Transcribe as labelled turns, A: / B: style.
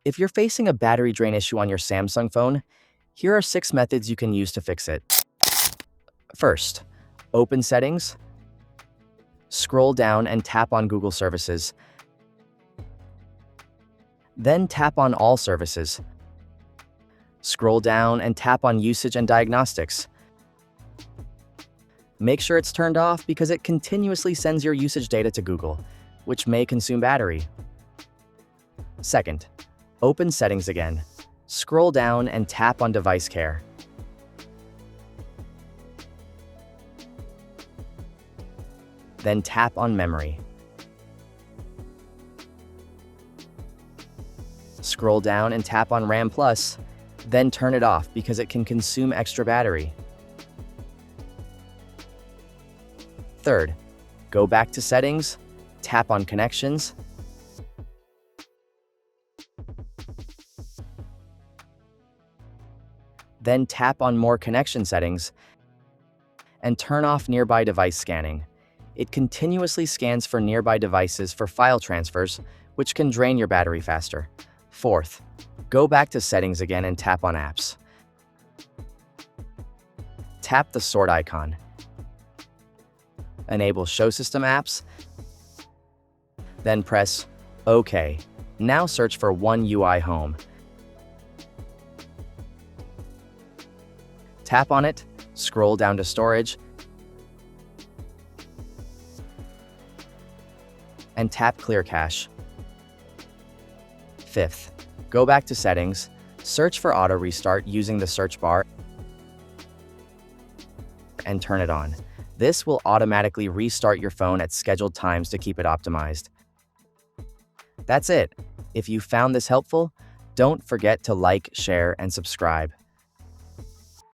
A: If you're facing a battery drain issue on your Samsung phone, here are 6 methods you can use to fix it. First, open Settings, scroll down and tap on Google Services. Then tap on All Services. Scroll down and tap on Usage and Diagnostics. Make sure it's turned off because it continuously sends your usage data to Google, which may consume battery. Second, open Settings again. Scroll down and tap on Device Care. Then tap on Memory. Scroll down and tap on RAM+, then turn it off because it can consume extra battery. Third, go back to Settings, tap on Connections, then tap on More Connection Settings, and turn off Nearby Device Scanning. It continuously scans for nearby devices for file transfers, which can drain your battery faster. Fourth, go back to Settings again and tap on Apps. Tap the sort icon. Enable Show System Apps, then press OK. Now search for One UI Home. Tap on it, scroll down to Storage, and tap Clear Cache. Fifth, go back to Settings, search for Auto Restart using the search bar, and turn it on. This will automatically restart your phone at scheduled times to keep it optimized. That's it. If you found this helpful, don't forget to like, share, and subscribe.